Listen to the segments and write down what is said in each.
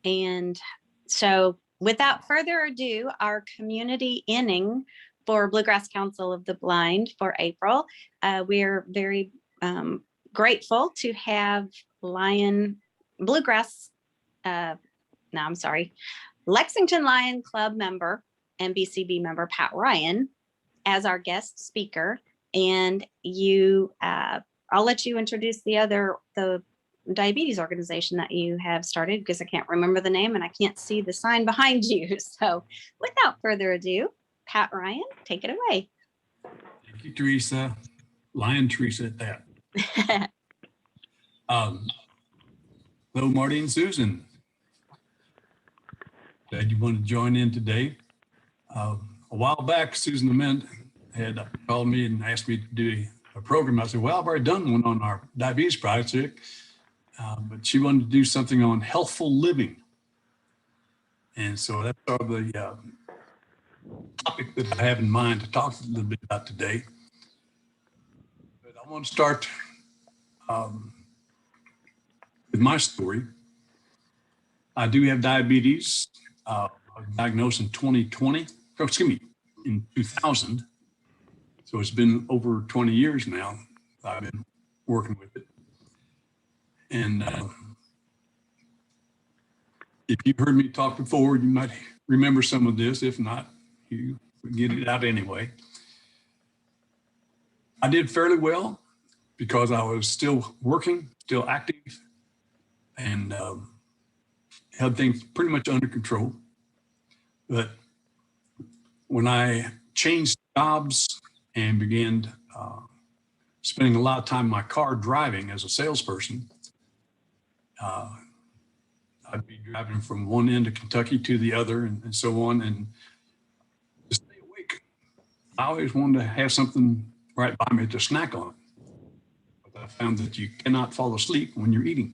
And so without further ado, our community inning for Bluegrass Council of the Blind for April. We're very grateful to have Lexington Lion Club member and BCB member Pat Ryan as our guest speaker. And I'll let you introduce the diabetes organization that you have started, because I can't remember the name and I can't see the sign behind you. So without further ado, Pat Ryan, take it away. Thank you, Theresa. Lion Theresa at that. Hello, Marty and Susan. Glad you want to join in today. A while back, Susan Ament had called me and asked me to do a program. I said, well, I've already done one on our diabetes project, but she wanted to do something on healthful living. And so that's the topic that I have in mind to talk a little bit about today. But I want to start with my story. I do have diabetes. I was diagnosed in 2000. So it's been over 20 years now I've been working with it. And if you've heard me talk before, you might remember some of this. If not, you get it out anyway. I did fairly well because I was still working, still active, and had things pretty much under control. But when I changed jobs and began spending a lot of time in my car driving as a salesperson, I'd be driving from one end of Kentucky to the other and so on, and to stay awake. I always wanted to have something right by me to snack on. But I found that you cannot fall asleep when you're eating.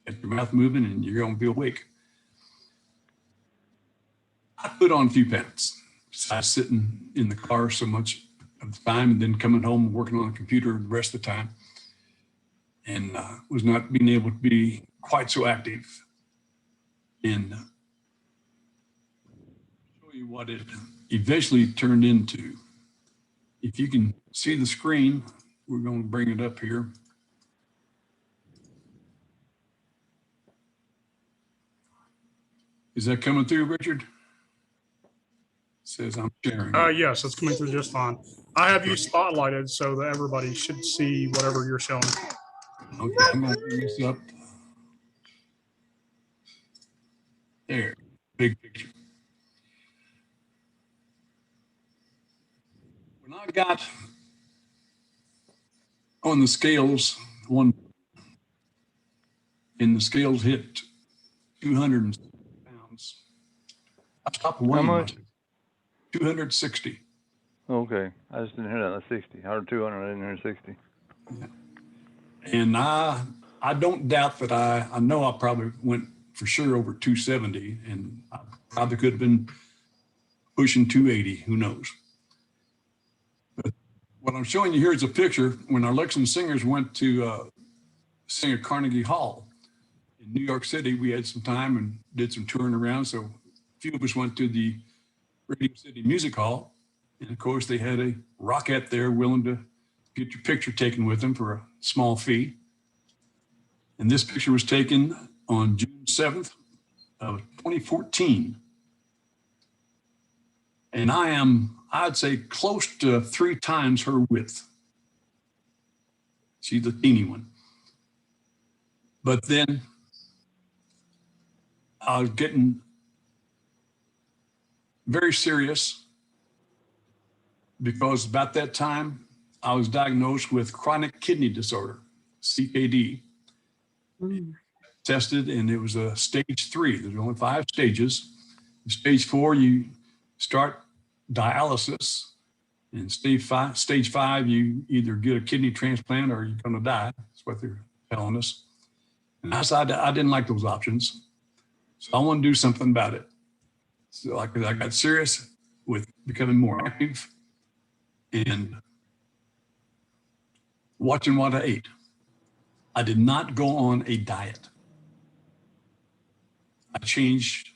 Get your mouth moving and you're going to be awake. I put on a few pounds. Besides sitting in the car so much of the time and then coming home and working on the computer the rest of the time, and was not being able to be quite so active. And show you what it eventually turned into. If you can see the screen, we're going to bring it up here. Is that coming through, Richard? Says I'm sharing. Yes, it's coming through just fine. I have you spotlighted so that everybody should see whatever you're showing. Okay, I'm going to bring this up. There, big picture. When I got on the scales, and the scales hit 200 pounds, I stopped weighing myself. 260. Okay, I just didn't hear that. That's 60. I heard 200. I didn't hear 60. Yeah. And I don't doubt that I know I probably went for sure over 270, and I probably could have been pushing 280. Who knows? But what I'm showing you here is a picture when our Lexington singers went to sing at Carnegie Hall in New York City. We had some time and did some touring around, so a few of us went to the Radio City Music Hall. And of course, they had a rockette there willing to get your picture taken with them for a small fee. And this picture was taken on June 7th of 2014. And I am, I'd say, close to 3 times her width. She's the teeny one. But then I was getting very serious, because about that time I was diagnosed with chronic kidney disorder, CKD. Tested, and it was a stage 3. There's only 5 stages. In stage 4, you start dialysis. In stage 5, you either get a kidney transplant or you're going to die. That's what they're telling us. And I decided I didn't like those options, so I want to do something about it. So I got serious with becoming more active and watching what I ate. I did not go on a diet. I changed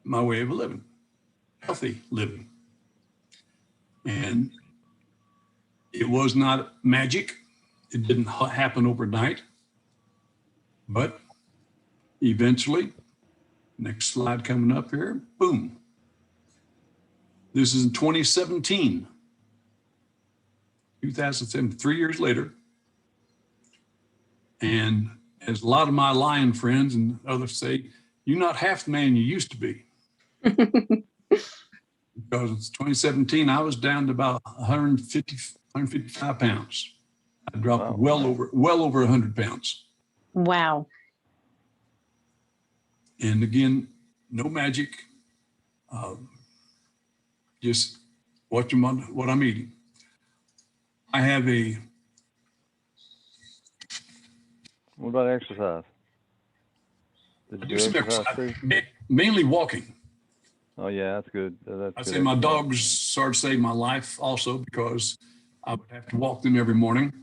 my way of living, healthy living. And it was not magic. It didn't happen overnight. But eventually, next slide coming up here, boom. This is in 2017, 3 years later. And as a lot of my lion friends and others say, you're not half the man you used to be. Because it's 2017, I was down to about 155 pounds. I dropped well over 100 pounds. Wow. And again, no magic, just watching what I'm eating. I have a. What about exercise? Did you do exercise too? Mainly walking. Oh yeah, that's good. I'd say my dogs started to save my life also, because I would have to walk them every morning.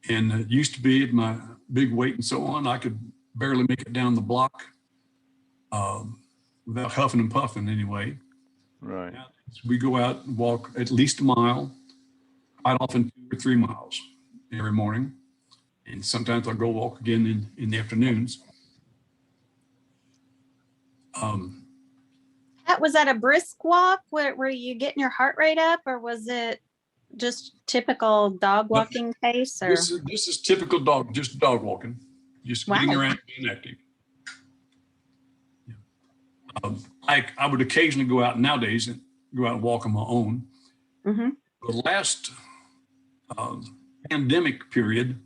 And it used to be at my big weight and so on, I could barely make it down the block without huffing and puffing anyway. Right. Now, we go out and walk at least a mile, quite often 2 or 3 miles every morning. And sometimes I'll go walk again in the afternoons. Was that a brisk walk? Were you getting your heart rate up, or was it just typical dog walking pace? Or This is typical dog walking, just getting around, being active. Yeah. I would occasionally go out nowadays and go out and walk on my own. Mm-hmm. The last pandemic period,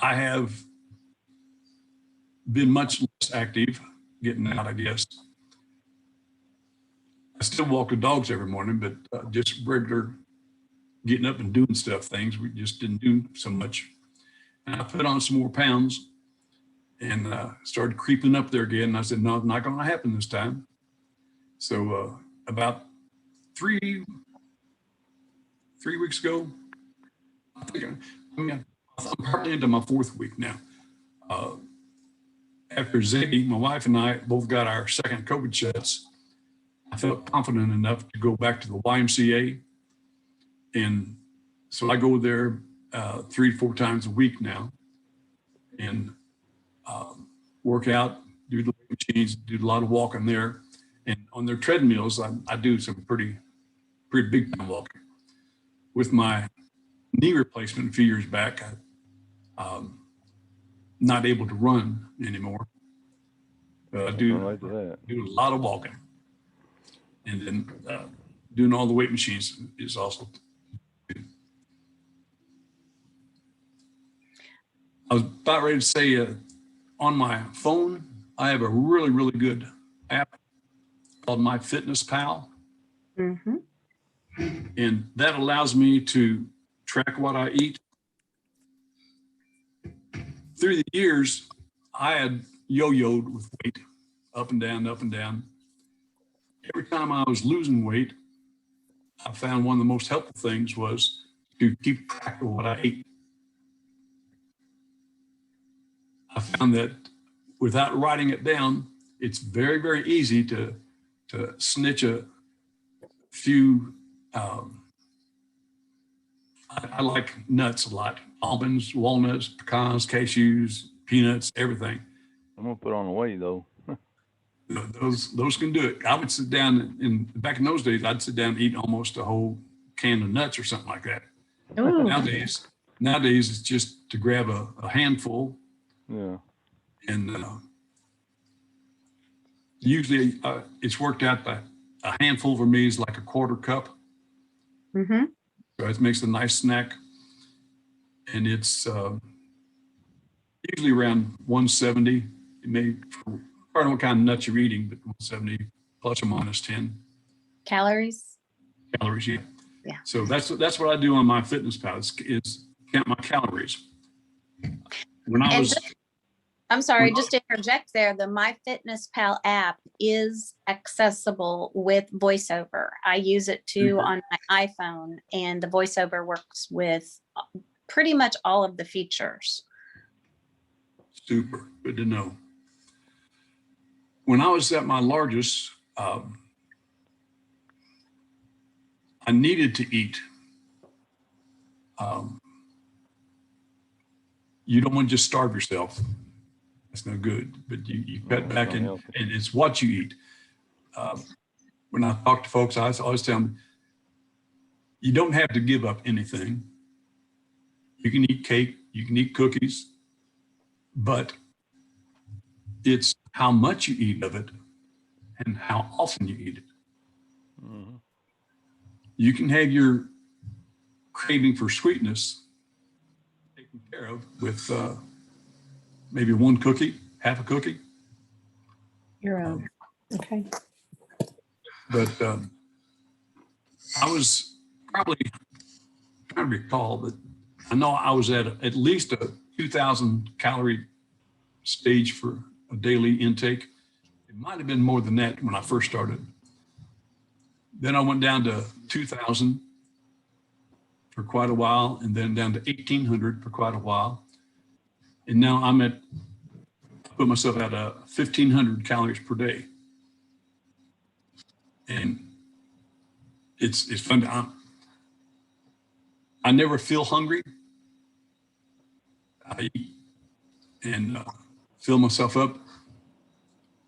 I have been much less active getting out, I guess. I still walk the dogs every morning, but just regular getting up and doing things we just didn't do so much. And I put on some more pounds and started creeping up there again. And I said, no, it's not going to happen this time. So about three weeks ago, I'm partly into my 4th week now. After Seavey, my wife and I both got our second COVID shots, I felt confident enough to go back to the YMCA. And so I go there 3 to 4 times a week now and work out, do the machines, do a lot of walking there. And on their treadmills, I do some pretty big time walking. With my knee replacement a few years back, I'm not able to run anymore. I do a lot of walking. And then doing all the weight machines is also good. I was about ready to say on my phone, I have a really, really good app called MyFitnessPal. Mm-hmm. And that allows me to track what I eat. Through the years, I had yo-yoed with weight, up and down, up and down. Every time I was losing weight, I found one of the most helpful things was to keep track of what I ate. I found that without writing it down, it's very, very easy to snitch a few. I like nuts a lot: almonds, walnuts, pecans, cashews, peanuts, everything. I'm gonna put on the weight though. Those can do it. I would sit down back in those days, I'd sit down and eat almost a whole can of nuts or something like that. Ooh. Nowadays it's just to grab a handful. Yeah. And usually it's worked out that a handful for me is like a 1/4 cup. Mm-hmm. So it makes a nice snack. And it's usually around 170. It may, I don't know what kind of nuts you're eating, but 170 plus or minus 10 Calories. calories. Yeah. Yeah. So that's what I do on MyFitnessPal is count my calories. When I was, I'm sorry, just to interject there, the MyFitnessPal app is accessible with VoiceOver. I use it too on my iPhone, and the VoiceOver works with pretty much all of the features. Super, good to know. When I was at my largest, I needed to eat. You don't want to just starve yourself. That's no good, but you cut back and it's what you eat. When I talk to folks, I always tell them, you don't have to give up anything. You can eat cake, you can eat cookies, but it's how much you eat of it and how often you eat it. Mm-hmm. You can have your craving for sweetness taken care of with maybe one cookie, half a cookie. Your own. Okay. But I was probably trying to recall, but I know I was at least a 2,000 calorie stage for a daily intake. It might have been more than that when I first started. Then I went down to 2,000 for quite a while, and then down to 1,800 for quite a while. And now I put myself at 1,500 calories per day. And it's fun to, I never feel hungry. I eat and fill myself up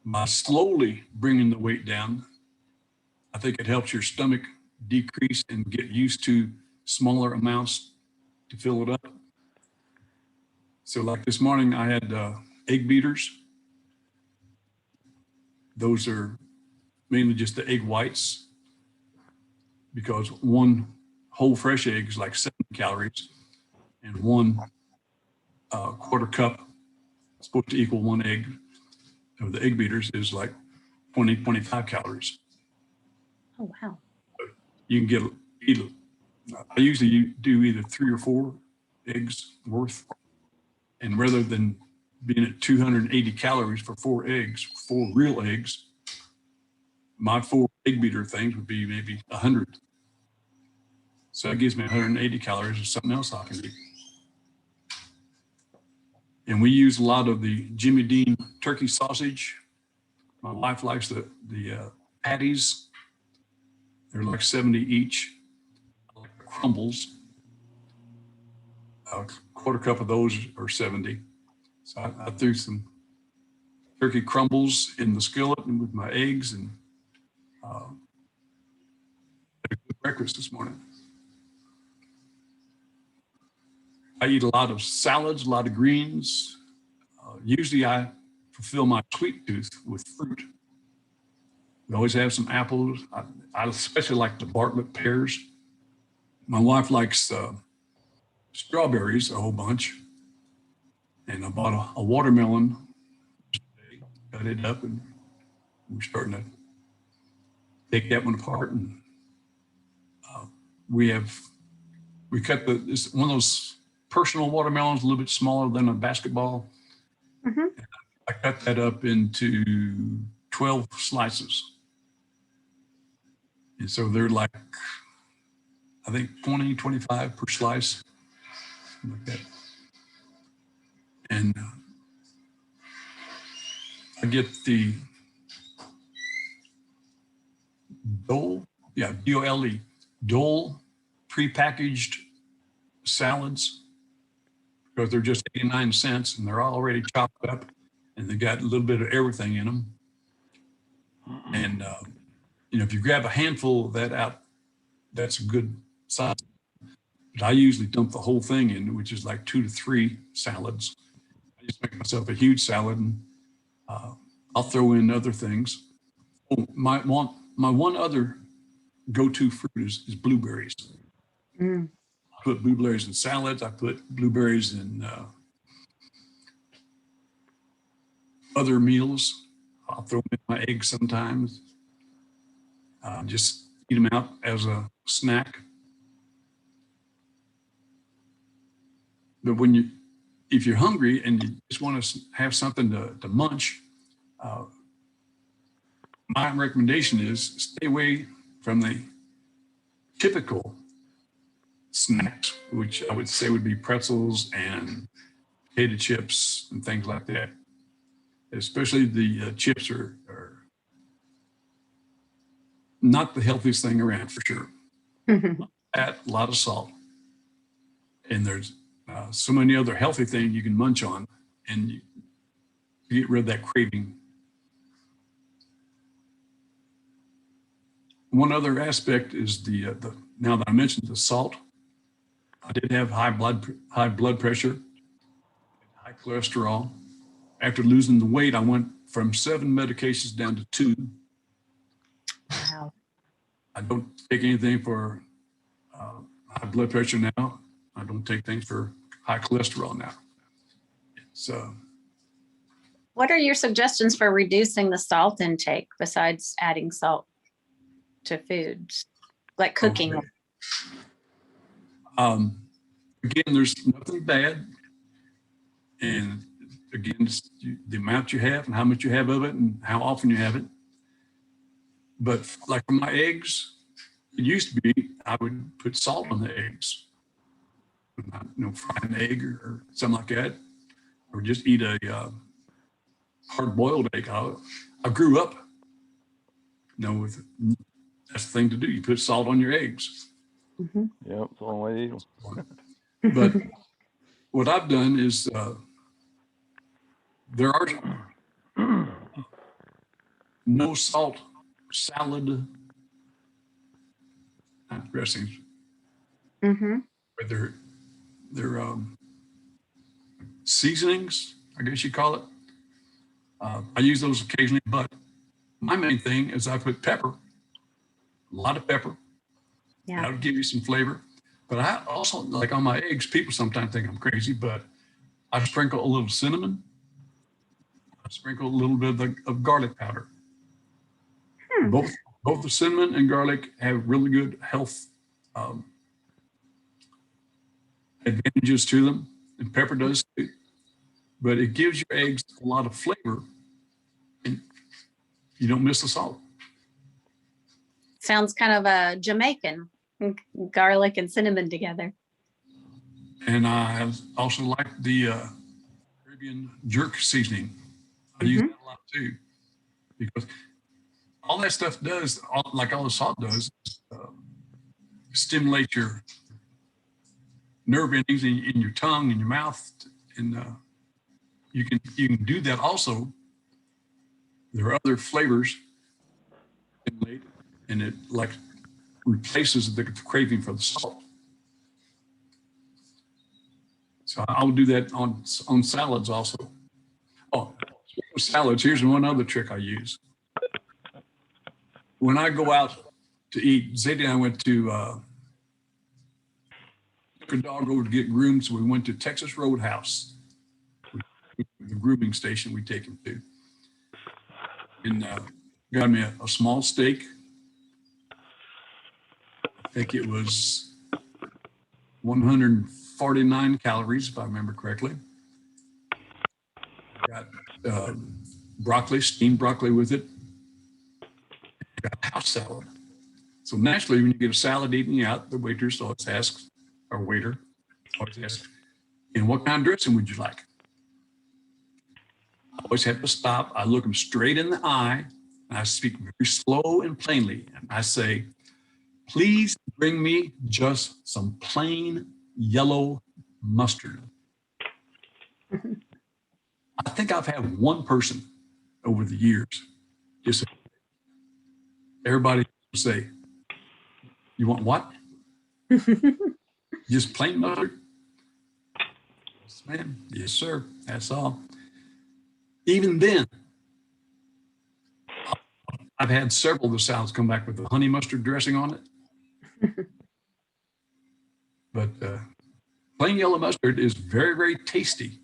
by slowly bringing the weight down. I think it helps your stomach decrease and get used to smaller amounts to fill it up. So like this morning, I had egg beaters. Those are mainly just the egg whites, because one whole fresh egg is like 7 calories, and one quarter cup supposed to equal 1 egg of the egg beaters is like 20, 25 calories. Oh, wow. You can get, I usually do either 3 or 4 eggs worth. And rather than being at 280 calories for 4 eggs, 4 real eggs, my 4 egg beater things would be maybe 100. So that gives me 180 calories of something else I can eat. And we use a lot of the Jimmy Dean turkey sausage. My wife likes the patties. They're like 70 each. I like the crumbles. A quarter cup of those are 70. So I threw some turkey crumbles in the skillet and with my eggs, and had a good breakfast this morning. I eat a lot of salads, a lot of greens. Usually I fulfill my sweet tooth with fruit. We always have some apples. I especially like the Bartlett pears. My wife likes strawberries, a whole bunch. And I bought a watermelon, cut it up, and we're starting to take that one apart. And we cut it's one of those personal watermelons, a little bit smaller than a basketball. Mm-hmm. I cut that up into 12 slices. And so they're like, I think 20, 25 per slice, like that. And I get the Dole, D-O-L-E, Dole prepackaged salads, because they're just 89 cents and they're already chopped up and they got a little bit of everything in them. And, if you grab a handful of that out, that's a good size. But I usually dump the whole thing in, which is like 2 to 3 salads. I just make myself a huge salad, and I'll throw in other things. Oh, my one other go-to fruit is blueberries. Mm. I put blueberries in salads. I put blueberries in other meals. I'll throw them in my eggs sometimes. Just eat them out as a snack. But if you're hungry and you just want to have something to munch, my recommendation is stay away from the typical snacks, which I would say would be pretzels and potato chips and things like that. Especially the chips are not the healthiest thing around for sure. Add a lot of salt. And there's so many other healthy things you can munch on and you get rid of that craving. One other aspect is the now that I mentioned the salt, I did have high blood pressure, high cholesterol. After losing the weight, I went from 7 medications down to 2. Wow. I don't take anything for high blood pressure now. I don't take things for high cholesterol now. So, What are your suggestions for reducing the salt intake besides adding salt to foods, like cooking? okay. Again, there's nothing bad. And again, just the amount you have and how much you have of it and how often you have it. But like for my eggs, it used to be I would put salt on the eggs. Fry an egg or something like that, or just eat a hard-boiled egg. I grew up, with that's the thing to do. You put salt on your eggs. Mm-hmm. Yep, it's the only way to eat them. But what I've done is there are no salt salad dressings. Mm-hmm. Whether they're seasonings, I guess you call it. I use those occasionally, but my main thing is I put pepper, a lot of pepper. Yeah. That'll give you some flavor. But I also, like on my eggs, people sometimes think I'm crazy, but I sprinkle a little cinnamon. I sprinkle a little bit of garlic powder. Both the cinnamon and garlic have really good health advantages to them, and pepper does too. But it gives your eggs a lot of flavor, and you don't miss the salt. Sounds kind of a Jamaican, garlic and cinnamon together. And I also like the Caribbean jerk seasoning. I use that a lot too, because all that stuff does, like all the salt does, stimulate your nerve endings in your tongue and your mouth, and you can do that also. There are other flavors, and it like replaces the craving for the salt. So I will do that on salads also. Oh, speaking of salads, here's one other trick I use. When I go out to eat, Zadie and I went to took a dog over to get groomed, so we went to Texas Roadhouse, the grooming station we take him to, and got me a small steak. I think it was 149 calories, if I remember correctly. Got broccoli, steamed broccoli with it. Got house salad. So naturally, when you get a salad eating out, the waitress always asks, or waiter always asks, and what kind of dressing would you like? I always have to stop. I look them straight in the eye, and I speak very slow and plainly. And I say, please bring me just some plain yellow mustard. I think I've had one person over the years just everybody say, you want what? Just plain mustard? Yes, ma'am. Yes, sir. That's all. Even then, I've had several of the salads come back with the honey mustard dressing on it. But plain yellow mustard is very, very tasty.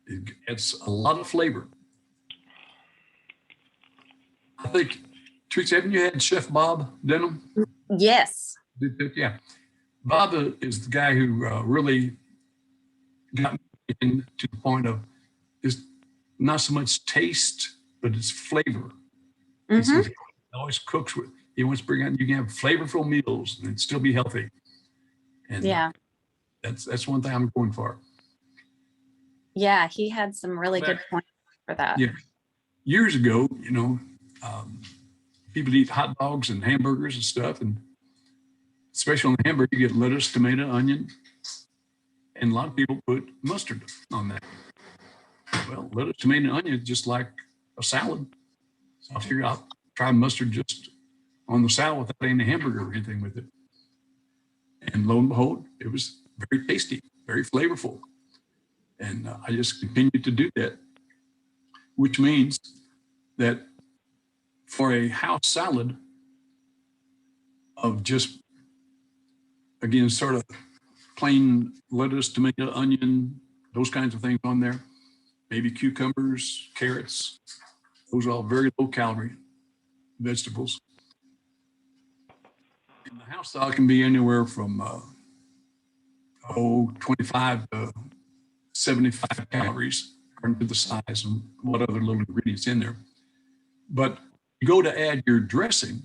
It adds a lot of flavor. I think, Theresa, haven't you had Chef Bob Denham? Yes. Yeah. Bob is the guy who really got me to the point of it's not so much taste, but it's flavor. Mm-hmm. He always cooks with, he wants to bring out, you can have flavorful meals and still be healthy. And Yeah. that's one thing I'm going for. Yeah, he had some really good Back- points for that. Yeah. Years ago, people eat hot dogs and hamburgers and stuff, and especially on the hamburger, you get lettuce, tomato, onion, and a lot of people put mustard on that. Well, lettuce, tomato, and onion is just like a salad. So I figured I'll try mustard just on the salad without any hamburger or anything with it. And lo and behold, it was very tasty, very flavorful. And I just continued to do that, which means that for a house salad of just, again, sort of plain lettuce, tomato, onion, those kinds of things on there, maybe cucumbers, carrots, those are all very low calorie vegetables. And the house style can be anywhere from 25 to 75 calories, according to the size and what other little ingredients in there. But you go to add your dressing,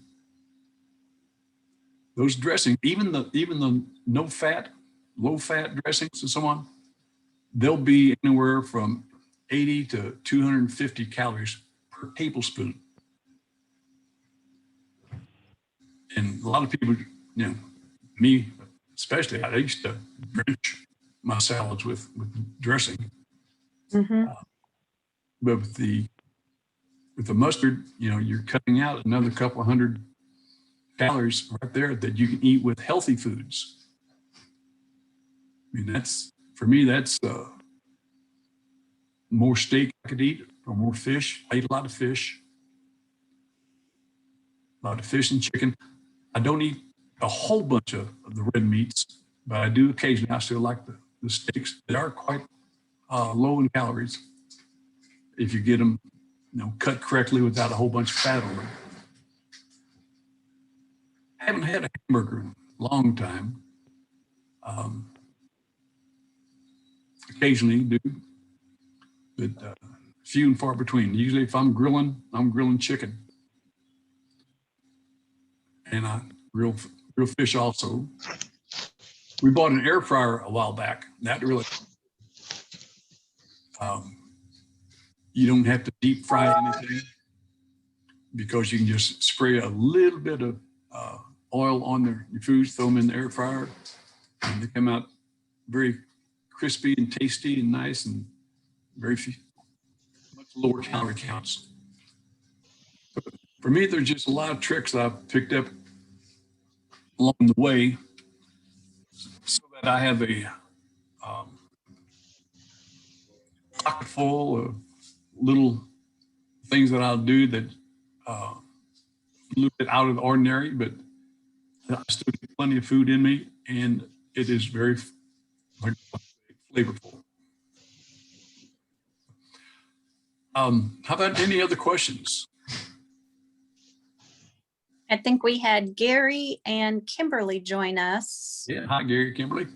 those dressing, even the no fat, low fat dressings and so on, they'll be anywhere from 80 to 250 calories per tablespoon. And a lot of people, me especially, I used to drench my salads with dressing. Mm-hmm. But with the mustard, you're cutting out another couple of hundred calories right there that you can eat with healthy foods. I mean, for me, that's more steak I could eat or more fish. I eat a lot of fish and chicken. I don't eat a whole bunch of the red meats, but I do occasionally. I still like the steaks. They are quite low in calories if you get them, cut correctly without a whole bunch of fat on them. I haven't had a hamburger in a long time. Occasionally do, but few and far between. Usually if I'm grilling chicken. And I grill fish also. We bought an air fryer a while back. That really, you don't have to deep fry anything because you can just spray a little bit of oil on your foods, throw them in the air fryer, and they come out very crispy and tasty and nice and very few, much lower calorie counts. But for me, there's just a lot of tricks that I've picked up along the way so that I have a pocket full of little things that I'll do that a little bit out of the ordinary, but I still get plenty of food in me, and it is very flavorful. How about any other questions? I think we had Gary and Kimberly join us. Yeah. Hi, Gary, Kimberly.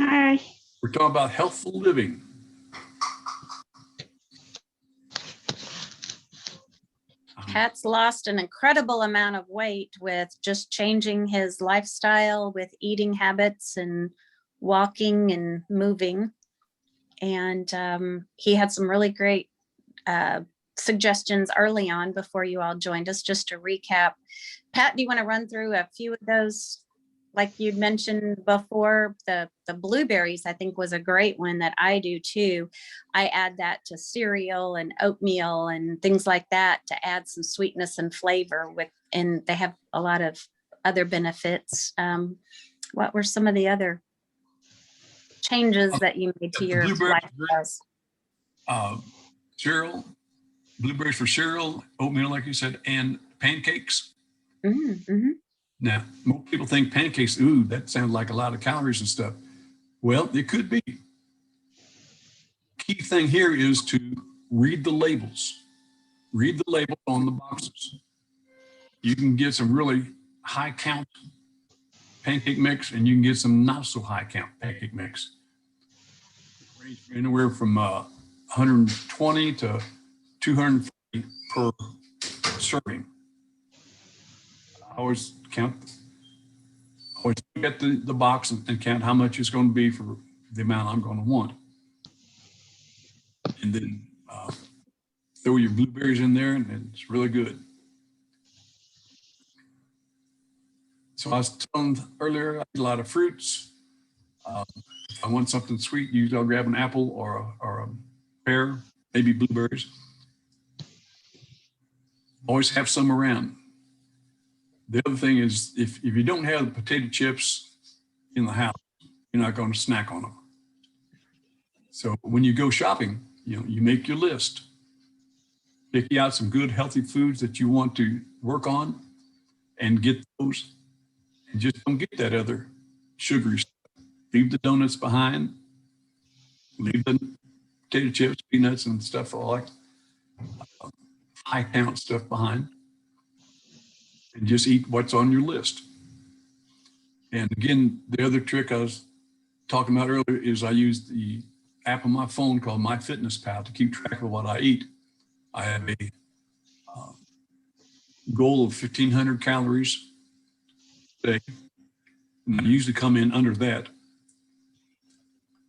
Hi. We're talking about healthful living. Pat's lost an incredible amount of weight with just changing his lifestyle with eating habits and walking and moving. And he had some really great suggestions early on before you all joined us. Just to recap, Pat, do you want to run through a few of those? Like you'd mentioned before, the blueberries, I think, was a great one that I do too. I add that to cereal and oatmeal and things like that to add some sweetness and flavor with, and they have a lot of other benefits. What were some of the other changes that you made to your lifestyles? Cereal, blueberries for cereal, oatmeal, like you said, and pancakes. Mm-hmm. Now, most people think pancakes, ooh, that sounds like a lot of calories and stuff. Well, it could be. Key thing here is to read the labels. Read the labels on the boxes. You can get some really high count pancake mix, and you can get some not so high count pancake mix. It ranges anywhere from 120 to 240 per serving. I always look at the box and count how much it's going to be for the amount I'm going to want. and then throw your blueberries in there, and it's really good. So I was telling earlier, I eat a lot of fruits. If I want something sweet, usually I'll grab an apple or a pear, maybe blueberries. Always have some around. The other thing is, if you don't have potato chips in the house, you're not going to snack on them. So when you go shopping, you make your list. Pick out some good, healthy foods that you want to work on and get those. And just don't get that other sugary stuff. Leave the donuts behind. Leave the potato chips, peanuts, and stuff all like high count stuff behind. And just eat what's on your list. And again, the other trick I was talking about earlier is I use the app on my phone called MyFitnessPal to keep track of what I eat. I have a goal of 1,500 calories a day, and I usually come in under that.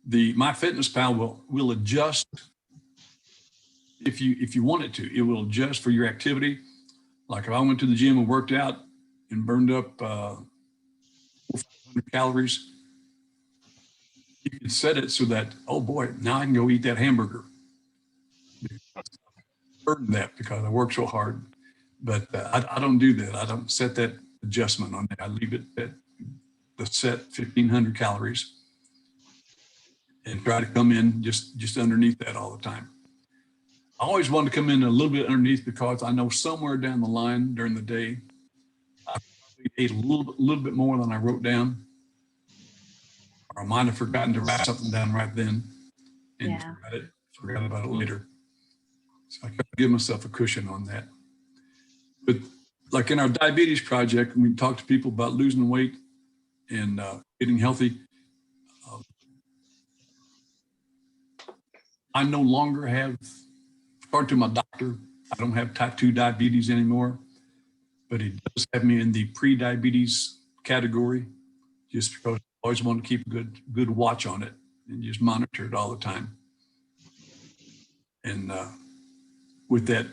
The MyFitnessPal will adjust if you want it to. It will adjust for your activity. Like if I went to the gym and worked out and burned up 400 calories, you can set it so that, oh boy, now I can go eat that hamburger. Burn that because I work so hard. But I don't do that. I don't set that adjustment on there. I leave it at the set 1,500 calories and try to come in just underneath that all the time. I always want to come in a little bit underneath because I know somewhere down the line during the day, I probably ate a little bit more than I wrote down. Or I might have forgotten to write something down right then and forgot about it later. So I got to give myself a cushion on that. But like in our diabetes project, we talk to people about losing weight and getting healthy. I no longer have, according to my doctor, I don't have type 2 diabetes anymore, but he does have me in the pre-diabetes category just because I always want to keep a good watch on it and just monitor it all the time. And with that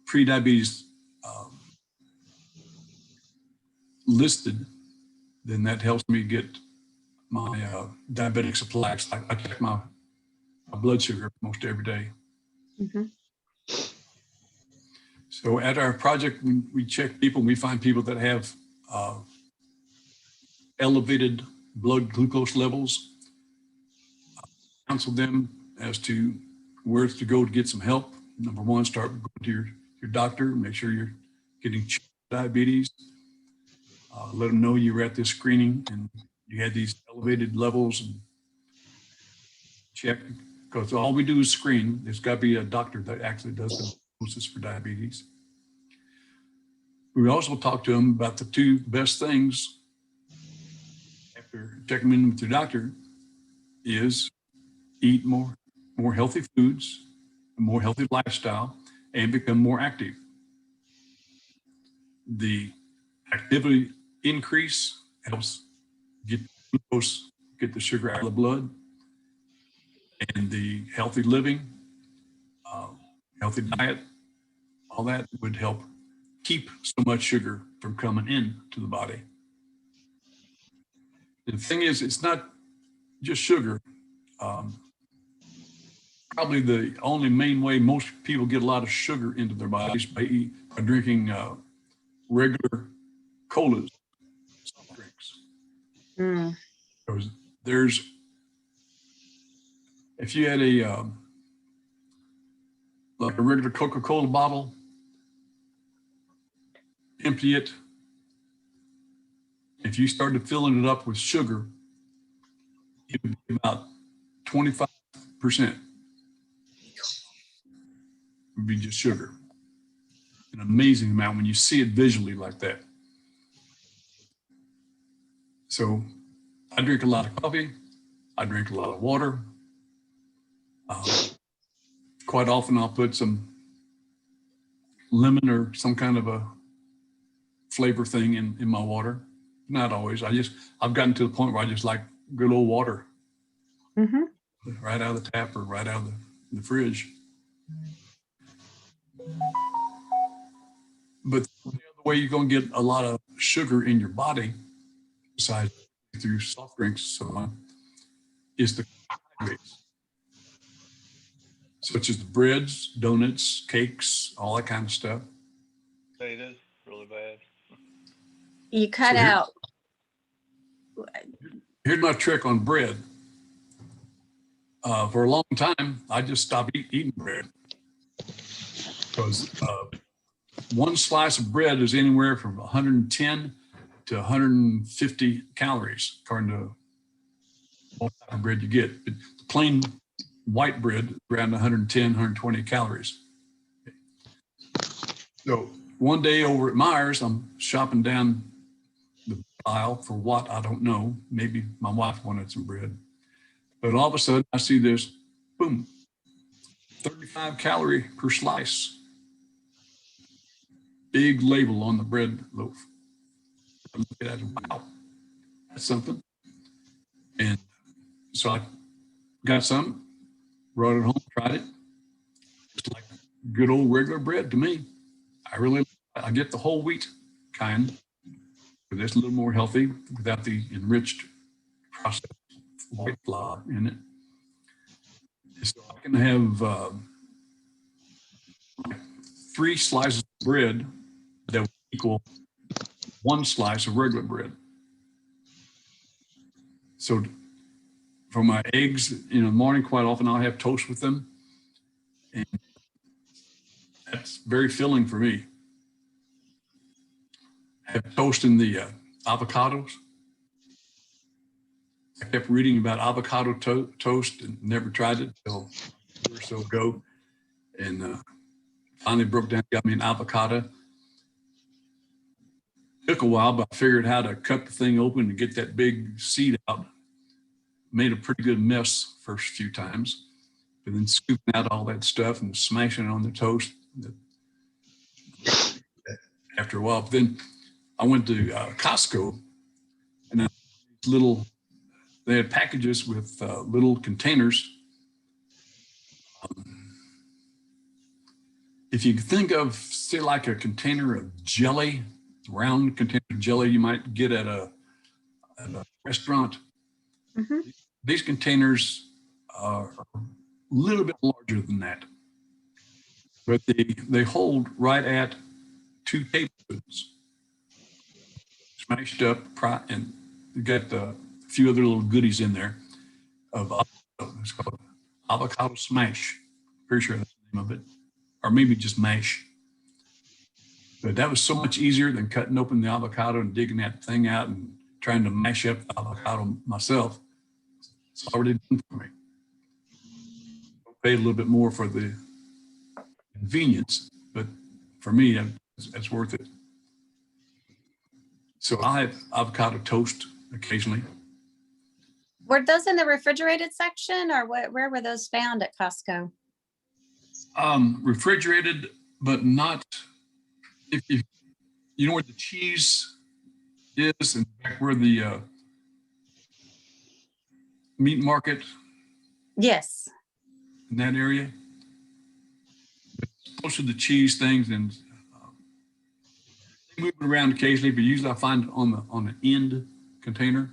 pre-diabetes listed, then that helps me get my diabetic supplies. I check my blood sugar most every day. Mm-hmm. So at our project, we check people, we find people that have elevated blood glucose levels, counsel them as to where to go to get some help. Number one, start going to your doctor, make sure you're getting diabetes. Let them know you were at this screening and you had these elevated levels, and check, because all we do is screen. There's got to be a doctor that actually does the diagnosis for diabetes. We also talk to them about the two best things after checking them in with your doctor is eat more healthy foods, a more healthy lifestyle, and become more active. The activity increase helps get glucose, get the sugar out of the blood, and the healthy living, healthy diet, all that would help keep so much sugar from coming in to the body. The thing is, it's not just sugar. Probably the only main way most people get a lot of sugar into their bodies by drinking regular colas, soft drinks. Mm. If you had like a regular Coca-Cola bottle, empty it. If you started filling it up with sugar, it would be about 25% would be just sugar. An amazing amount when you see it visually like that. So I drink a lot of coffee. I drink a lot of water. Quite often I'll put some lemon or some kind of a flavor thing in my water. Not always. I've gotten to the point where I just like good old water. Mm-hmm. Right out of the tap or right out of in the fridge. But the other way you're going to get a lot of sugar in your body, besides through soft drinks and so on, is the carbohydrates, such as the breads, donuts, cakes, all that kind of stuff. It is really bad. You cut So here- out. Here's my trick on bread. For a long time, I just stopped eating bread because one slice of bread is anywhere from 110 to 150 calories, according to what type of bread you get. But plain white bread, around 110, 120 calories. So one day over at Myers, I'm shopping down the aisle for what, I don't know. Maybe my wife wanted some bread. But all of a sudden I see this, boom, 35 calorie per slice. Big label on the bread loaf. I look at it, wow, that's something. And so I got some, brought it home, tried it. It's like good old regular bread to me. I get the whole wheat kind, but it's a little more healthy without the enriched processed white flour in it. So I can have like 3 slices of bread that would equal 1 slice of regular bread. So for my eggs in the morning, quite often I'll have toast with them. And that's very filling for me. I have toast in the avocados. I kept reading about avocado toast and never tried it until a year or so ago. And finally broke down, got me an avocado. Took a while, but I figured how to cut the thing open and get that big seed out. Made a pretty good mess first few times, but then scooping out all that stuff and smashing it on the toast after a while. But then I went to Costco, and they had packages with little containers. If you think of, say, like a container of jelly, round container of jelly you might get at a restaurant. Mm-hmm. These containers are a little bit larger than that, but they hold right at 2 tablespoons, smashed up, and you got a few other little goodies in there of avocado. It's called avocado smash. Pretty sure that's the name of it, or maybe just mash. But that was so much easier than cutting open the avocado and digging that thing out and trying to mash up the avocado myself. It's already done for me. I'll pay a little bit more for the convenience, but for me, it's worth it. So I have avocado toast occasionally. Were those in the refrigerated section, or where were those found at Costco? Refrigerated, but not, if you know where the cheese is and back where the meat market, Yes. in that area. Most of the cheese things, and they move it around occasionally, but usually I find it on the end container.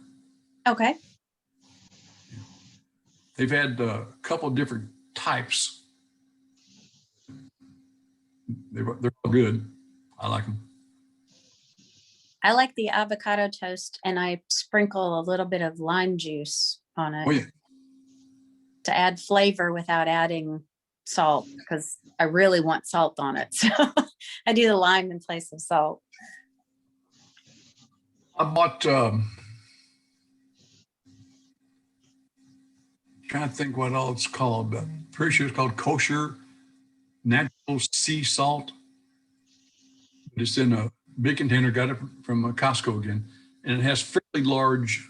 Okay. They've had a couple of different types. They're all good. I like them. I like the avocado toast, and I sprinkle a little bit of lime juice on it Oh yeah. to add flavor without adding salt, because I really want salt on it. So I do the lime in place of salt. I bought, trying to think what all it's called. Pretty sure it's called kosher natural sea salt. It's in a big container, got it from Costco again, and it has fairly large.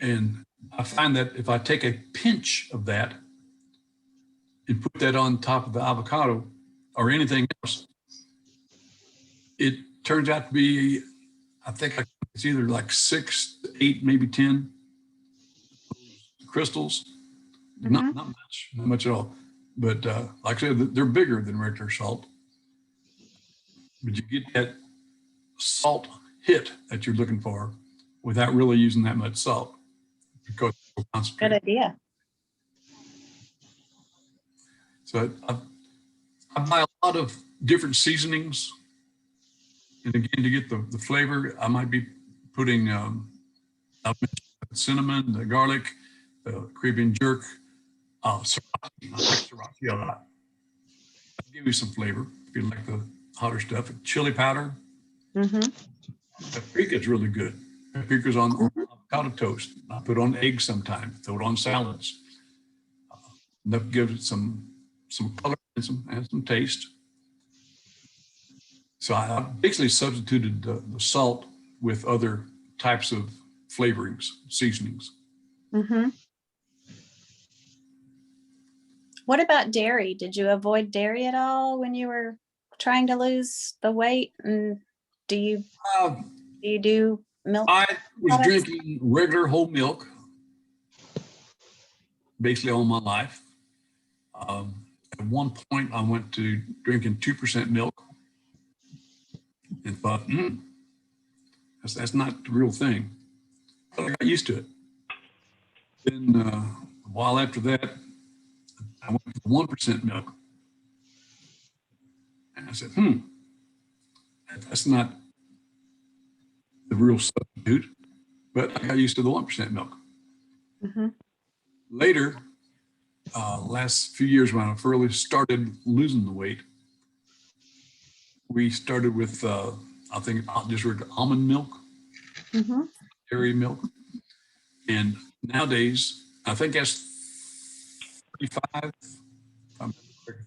And I find that if I take a pinch of that and put that on top of the avocado or anything else, it turns out to be, I think it's either like 6 to 8, maybe 10 crystals. Not much at all. But like I said, they're bigger than regular salt. But you get that salt hit that you're looking for without really using that much salt because it's so Good concentrated. idea. So I buy a lot of different seasonings. And again, to get the flavor, I might be putting cinnamon, the garlic, the Caribbean jerk, sriracha. I like sriracha a lot. That'll give you some flavor if you like the hotter stuff. Chili powder. Paprika is really good. Paprika's on avocado toast. I put on eggs sometimes. Throw it on salads. That gives it some color and some taste. So I basically substituted the salt with other types of flavorings, seasonings. What about dairy? Did you avoid dairy at all when you were trying to lose the weight? And do you do milk? I was products? drinking regular whole milk basically all my life. At one point, I went to drinking 2% milk and thought, that's not the real thing. But I got used to it. Then a while after that, I went to 1% milk. And I said, that's not the real substitute. But I got used to the 1% milk. Later, last few years when I first started losing the weight, we started with, I think, just almond milk, dairy milk. And nowadays, I think that's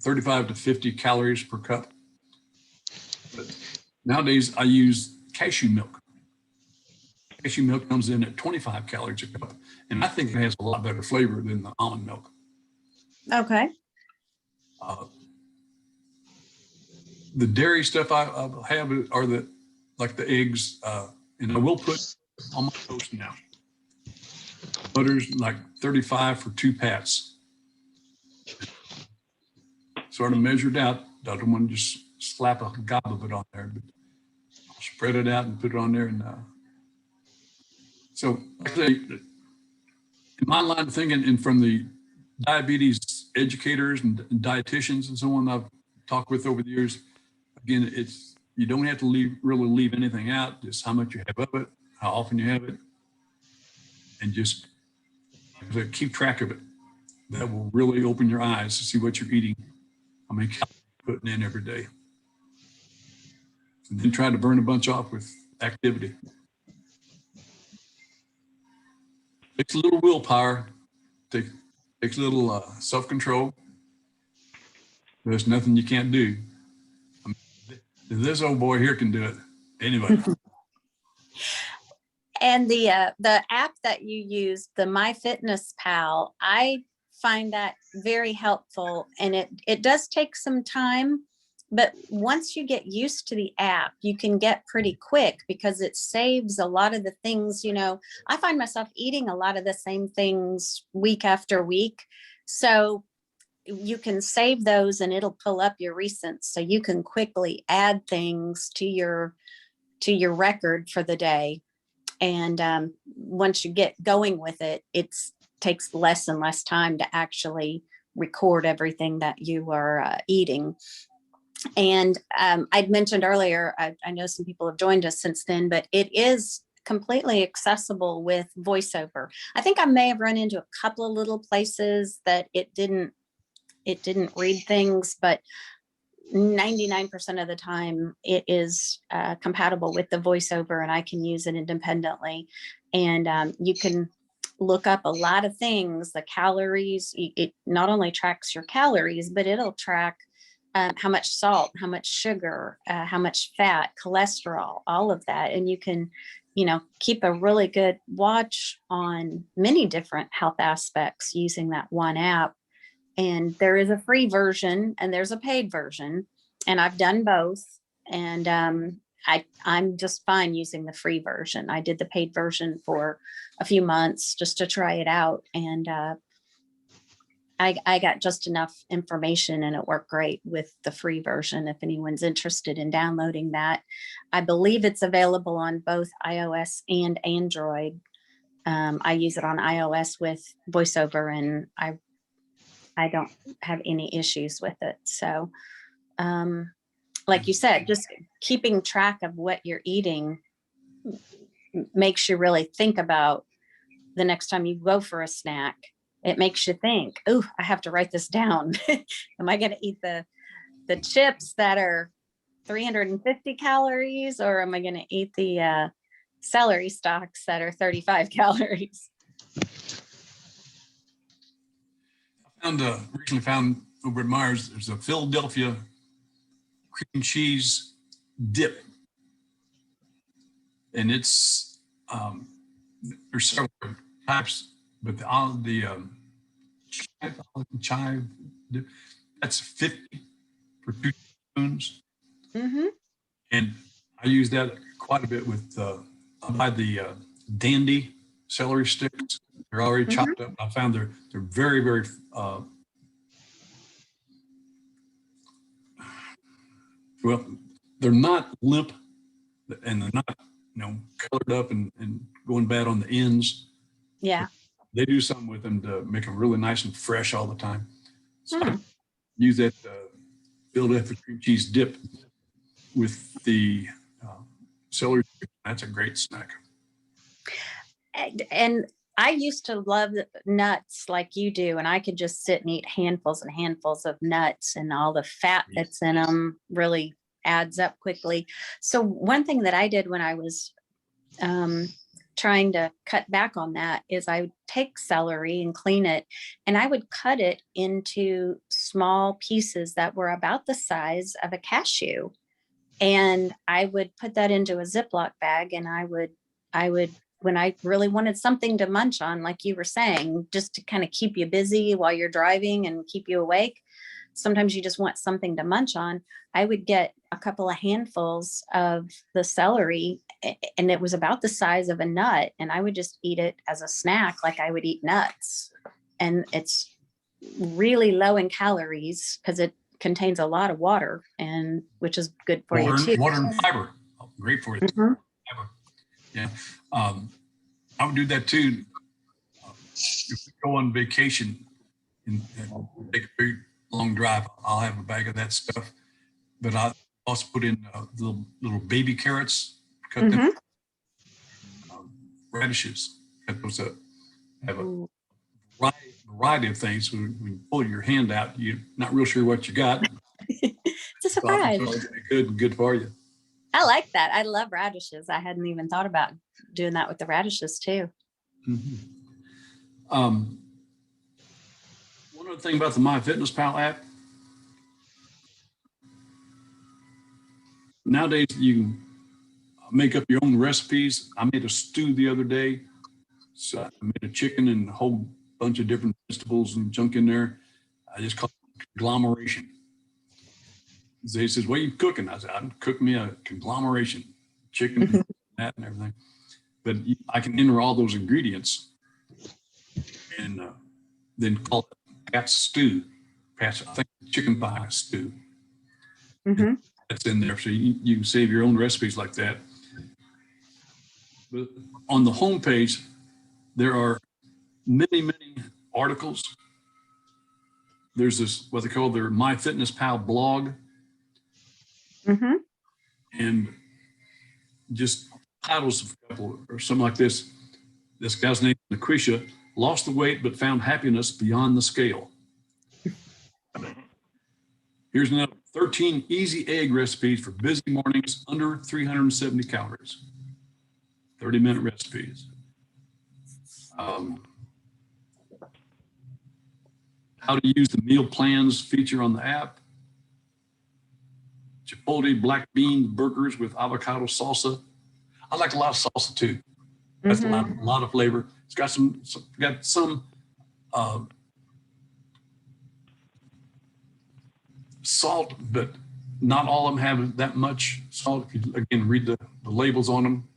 35 to 50 calories per cup. But nowadays, I use cashew milk. Cashew milk comes in at 25 calories a cup. And I think it has a lot better flavor than the almond milk. Okay. The dairy stuff I have are like the eggs, and I will put on my toast now. Butter's like 35 for 2 pats. Sort of measured out. I don't want to just slap a gob of it on there, but I'll spread it out and put it on there. And so, like I say, in my line of thinking, and from the diabetes educators and dietitians and so on I've talked with over the years, again, you don't have to really leave anything out, just how much you have of it, how often you have it, and just keep track of it. That will really open your eyes to see what you're eating, how many calories you're putting in every day. And then try to burn a bunch off with activity. Takes a little willpower, takes a little self-control. There's nothing you can't do. This old boy here can do it. Anybody. And the app that you use, the MyFitnessPal, I find that very helpful. And it does take some time, but once you get used to the app, you can get pretty quick because it saves a lot of the things, I find myself eating a lot of the same things week after week. So you can save those and it'll pull up your recents. So you can quickly add things to your record for the day. And once you get going with it, it takes less and less time to actually record everything that you are eating. And I'd mentioned earlier, I know some people have joined us since then, but it is completely accessible with voiceover. I think I may have run into a couple of little places that it didn't read things, but 99% of the time it is compatible with the voiceover and I can use it independently. And you can look up a lot of things, the calories. It not only tracks your calories, but it'll track how much salt, how much sugar, how much fat, cholesterol, all of that. And you can, keep a really good watch on many different health aspects using that one app. And there is a free version and there's a paid version. And I've done both. And I'm just fine using the free version. I did the paid version for a few months just to try it out. And I got just enough information and it worked great with the free version. If anyone's interested in downloading that, I believe it's available on both iOS and Android. I use it on iOS with VoiceOver, and I don't have any issues with it. So, like you said, just keeping track of what you're eating makes you really think about the next time you go for a snack. It makes you think, oh, I have to write this down. Am I going to eat the chips that are 350 calories, or am I going to eat the celery stalks that are 35 calories? Recently found over at Myers, there's a Philadelphia cream cheese dip. And it's, there's several types, but the chive dip, that's 50 for 2 spoons. Mm-hmm. And I use that quite a bit with, I buy the Dandy celery sticks. They're already chopped up. I found they're very, very, well, they're not limp and they're not, colored up and going bad on the ends. Yeah. They do something with them to make them really nice and fresh all the time. So I use that Philadelphia cream cheese dip with the celery. That's a great snack. And I used to love nuts like you do, and I could just sit and eat handfuls and handfuls of nuts, and all the fat that's in them really adds up quickly. So one thing that I did when I was trying to cut back on that is I would take celery and clean it, and I would cut it into small pieces that were about the size of a cashew. And I would put that into a Ziploc bag, and I would, when I really wanted something to munch on, like you were saying, just to kind of keep you busy while you're driving and keep you awake. Sometimes you just want something to munch on. I would get a couple of handfuls of the celery, and it was about the size of a nut. And I would just eat it as a snack, like I would eat nuts. And it's really low in calories because it contains a lot of water, and which is good for you too. Water and fiber, great for you. Mm-hmm. Fiber. Yeah, I would do that too. If we go on vacation and take a big long drive, I'll have a bag of that stuff. But I also put in little baby carrots, cut them, radishes, cut those up. Have a variety of things. So when you pull your hand out, you're not real sure what you got. It's a surprise. Good for you. I like that. I love radishes. I hadn't even thought about doing that with the radishes too. One other thing about the MyFitnessPal app. Nowadays, you can make up your own recipes. I made a stew the other day. So I made a chicken and a whole bunch of different vegetables and junk in there. I just call it conglomeration. Zay says, "What are you cooking?" I said, "I'm cooking me a conglomeration, chicken, that and everything." But I can enter all those ingredients and then call it Pat's stew. Pat's, I think, chicken pie stew. That's in there, so you can save your own recipes like that. But on the homepage, there are many articles. There's this, what they call their MyFitnessPal blog. And just titles of a couple or something like this. This guy's name is Lucretia, lost the weight but found happiness beyond the scale. Here's another 13 easy egg recipes for busy mornings under 370 calories. 30-minute recipes. How to use the meal plans feature on the app. Chipotle black bean burgers with avocado salsa. I like a lot of salsa too. That's a lot of flavor. It's got some salt, but not all of them have that much salt. If you, again, read the labels on them,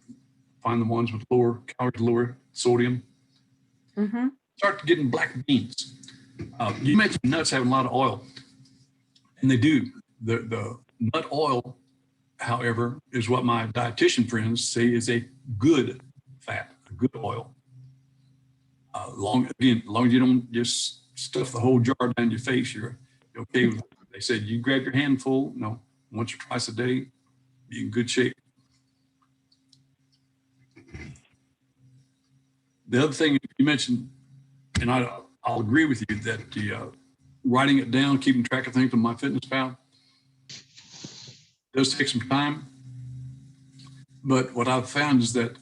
find the ones with lower calories, lower sodium. Mm-hmm. Start getting black beans. You mentioned nuts having a lot of oil, and they do. The nut oil, however, is what my dietitian friends say is a good fat, a good oil. As long as you don't just stuff the whole jar down your face, you're okay with it. They said you grab your handful, once or twice a day, be in good shape. The other thing you mentioned, and I'll agree with you that the writing it down, keeping track of things on MyFitnessPal does take some time. But what I've found is that,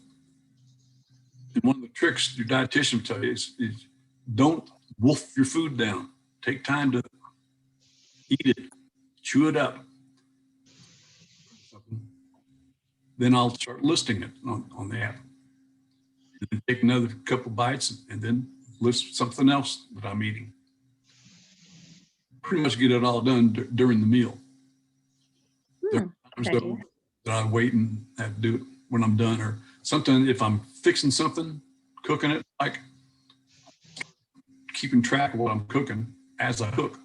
and one of the tricks your dietitian will tell you is don't wolf your food down. Take time to eat it, chew it up. Then I'll start listing it on the app. And then take another couple bites and then list something else that I'm eating. Pretty much get it all done during the meal. There are times though that I wait and have to do it when I'm done, or sometimes if I'm fixing something, cooking it, like keeping track of what I'm cooking as I cook.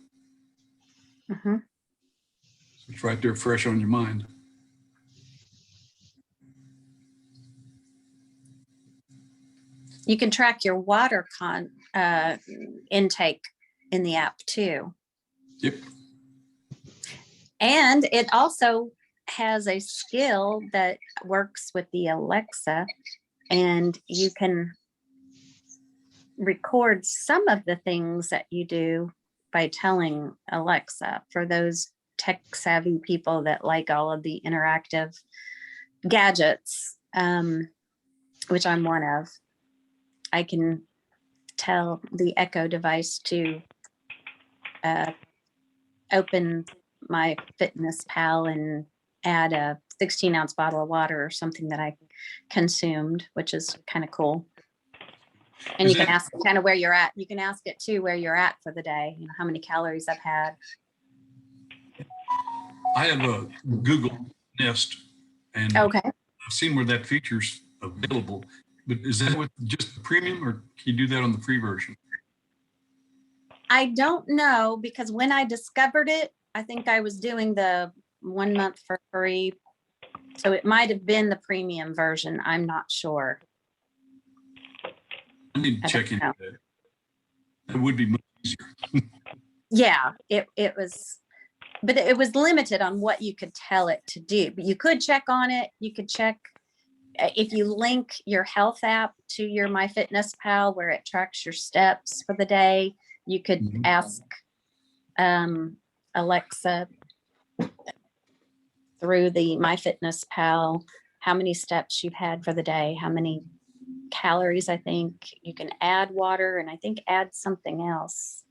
Mm-hmm. So it's right there fresh on your mind. You can track your water intake in the app too. Yep. And it also has a skill that works with the Alexa, and you can record some of the things that you do by telling Alexa. For those tech savvy people that like all of the interactive gadgets, which I'm one of, I can tell the Echo device to open my MyFitnessPal and add a 16-ounce bottle of water or something that I consumed, which is kind of cool. And you can ask kind of where you're at. You can ask it too where you're at for the day, how many calories I've had. I have a Google Nest, and Okay. I've seen where that feature's available. But is that with just the premium, or can you do that on the free version? I don't know, because when I discovered it, I think I was doing the 1 month for free. So it might have been the premium version. I'm not sure. I need to check into that. That would be much easier. Yeah, it was, but it was limited on what you could tell it to do. But you could check on it. You could check if you link your health app to your MyFitnessPal, where it tracks your steps for the day. You could ask Alexa through the MyFitnessPal how many steps you've had for the day, how many calories. I think you can add water, and I think add something else.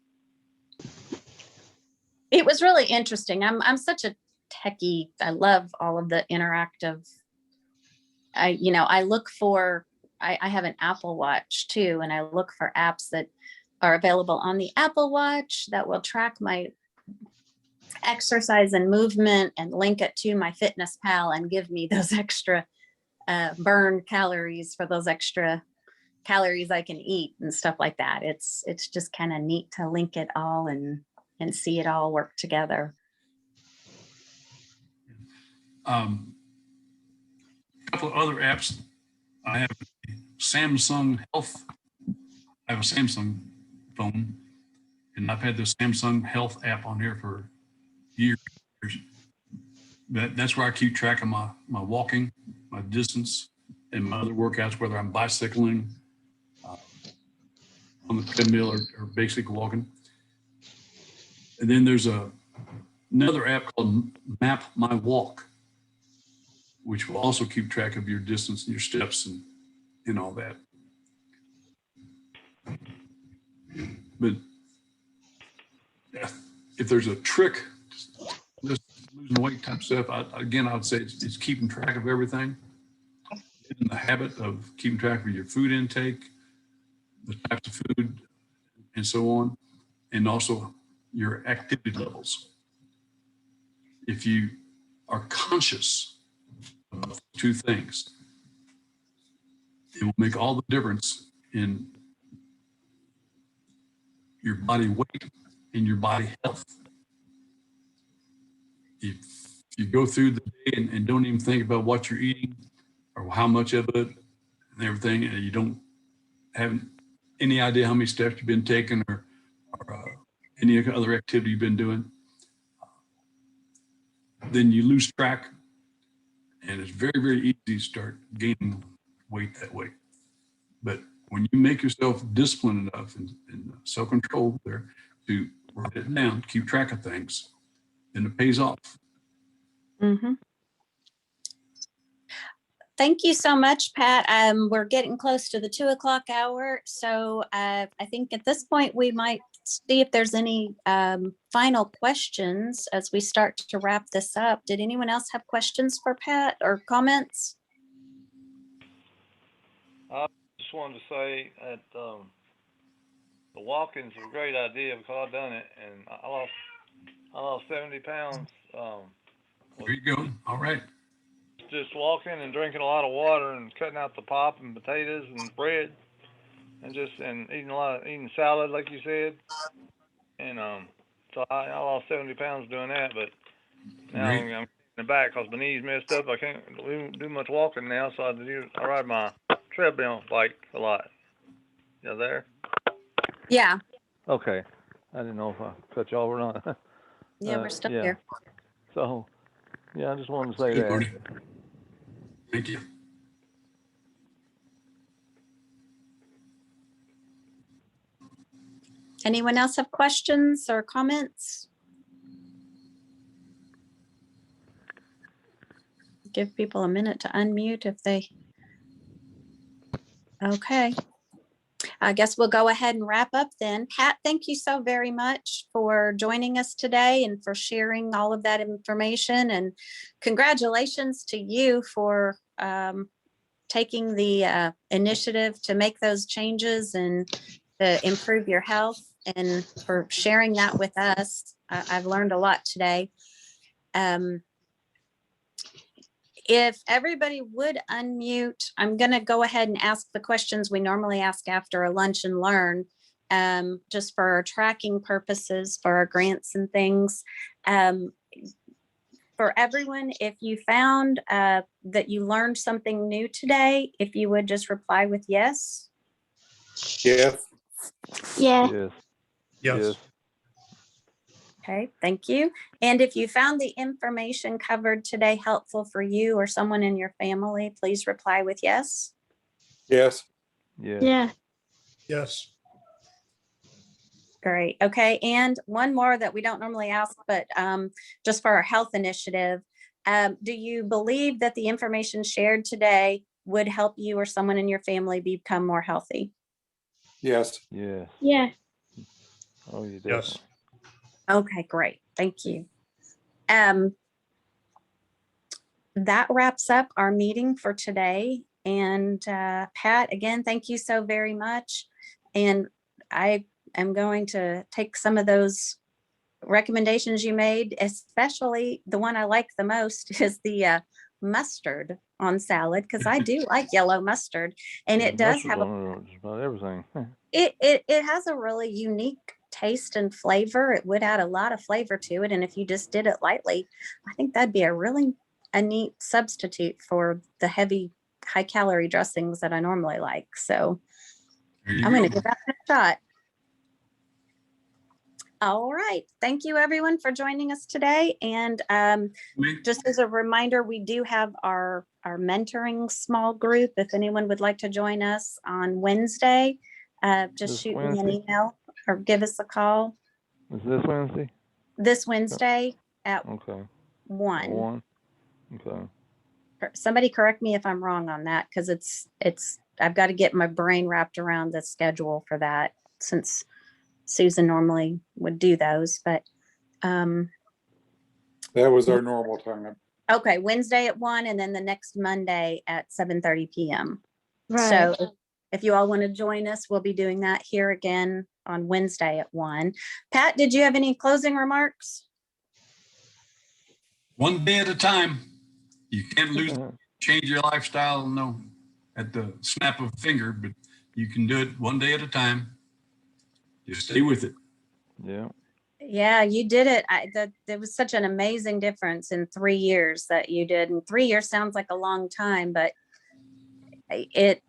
It was really interesting. I'm such a techie. I love all of the interactive. I look for, I have an Apple Watch too, and I look for apps that are available on the Apple Watch that will track my exercise and movement and link it to MyFitnessPal and give me those extra burn calories for those extra calories I can eat and stuff like that. It's just kind of neat to link it all and see it all work together. A couple of other apps. I have Samsung Health. I have a Samsung phone, and I've had the Samsung Health app on here for years. That's where I keep track of my walking, my distance, and my other workouts, whether I'm bicycling, on the treadmill, or basic walking. And then there's another app called Map My Walk, which will also keep track of your distance and your steps and all that. But if there's a trick, just losing weight type stuff, I would say it's keeping track of everything. In the habit of keeping track of your food intake, the types of food, and so on, and also your activity levels. if you are conscious of two things, it will make all the difference in your body weight and your body health. If you go through the day and don't even think about what you're eating or how much of it and everything, and you don't have any idea how many steps you've been taking or any other activity you've been doing, then you lose track, and it's very, very easy to start gaining weight that way. But when you make yourself disciplined enough and self-control there to write it down, keep track of things, then it pays off. Mhm. Thank you so much, Pat. We're getting close to the 2 o'clock hour. So I think at this point, we might see if there's any final questions as we start to wrap this up. Did anyone else have questions for Pat or comments? I just wanted to say that the walking's a great idea because I've done it and I lost 70 pounds. There you go. All right. Just walking and drinking a lot of water and cutting out the pop and potatoes and bread and eating salad like you said. And so I lost 70 pounds doing that, but now Great. I'm in the back because my knees messed up. I can't do much walking now, so I ride my treadmill bike a lot. You there? Yeah, Okay. I didn't know if I cut you off or not. yeah, we're still yeah. here. So, yeah, I just wanted to say Good, that. Marty. Thank you. Anyone else have questions or comments? Give people a minute to unmute if they. Okay. I guess we'll go ahead and wrap up then. Pat, thank you so very much for joining us today and for sharing all of that information. And congratulations to you for taking the initiative to make those changes and to improve your health and for sharing that with us. I've learned a lot today. If everybody would unmute, I'm going to go ahead and ask the questions we normally ask after a lunch and learn, just for our tracking purposes, for our grants and things. For everyone, if you found that you learned something new today, if you would just reply with yes. Yes. Yeah. Yes. Yes. Okay, thank you. And if you found the information covered today helpful for you or someone in your family, please reply with yes. Yes. Yes. Yeah. Yes. Great. Okay. And one more that we don't normally ask, but just for our health initiative, do you believe that the information shared today would help you or someone in your family become more healthy? Yes. Yes. Yeah. Oh, you did. Yes. Okay, great. Thank you. That wraps up our meeting for today. And Pat, again, thank you so very much. And I am going to take some of those recommendations you made, especially the one I like the most is the mustard on salad, because I do like yellow mustard, and it does have just about everything. it has a really unique taste and flavor. It would add a lot of flavor to it, and if you just did it lightly, I think that'd be a neat substitute for the heavy high calorie dressings that I normally like. So I'm going to give that a shot. All right. Thank you everyone for joining us today. And just as a reminder, we do have our mentoring small group. If anyone would like to join us on Wednesday, just shoot me an email or give us a call. Is this Wednesday? This Wednesday at Okay. 1. 1. Okay. Somebody correct me if I'm wrong on that, because I've got to get my brain wrapped around the schedule for that, since Susan normally would do those, but That was our normal time. okay, Wednesday at 1 and then the next Monday at 7:30 p.m. Right. So if you all want to join us, we'll be doing that here again on Wednesday at 1. Pat, did you have any closing remarks? one day at a time. You can't change your lifestyle, no, at the snap of a finger, but you can do it one day at a time. Just stay with it. Yeah. Yeah, you did it. There was such an amazing difference in 3 years that you did. And 3 years sounds like a long time, but it,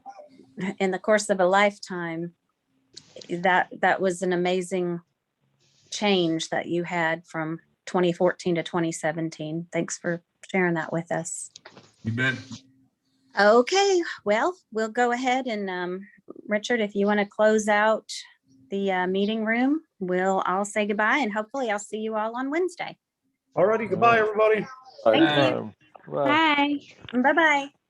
in the course of a lifetime, that was an amazing change that you had from 2014 to 2017. Thanks for sharing that with us. You bet. Okay, well, we'll go ahead and Richard, if you want to close out the meeting room, we'll all say goodbye and hopefully I'll see you all on Wednesday. Alrighty, goodbye, everybody. Thank Bye. you. Bye. Bye. Bye-bye.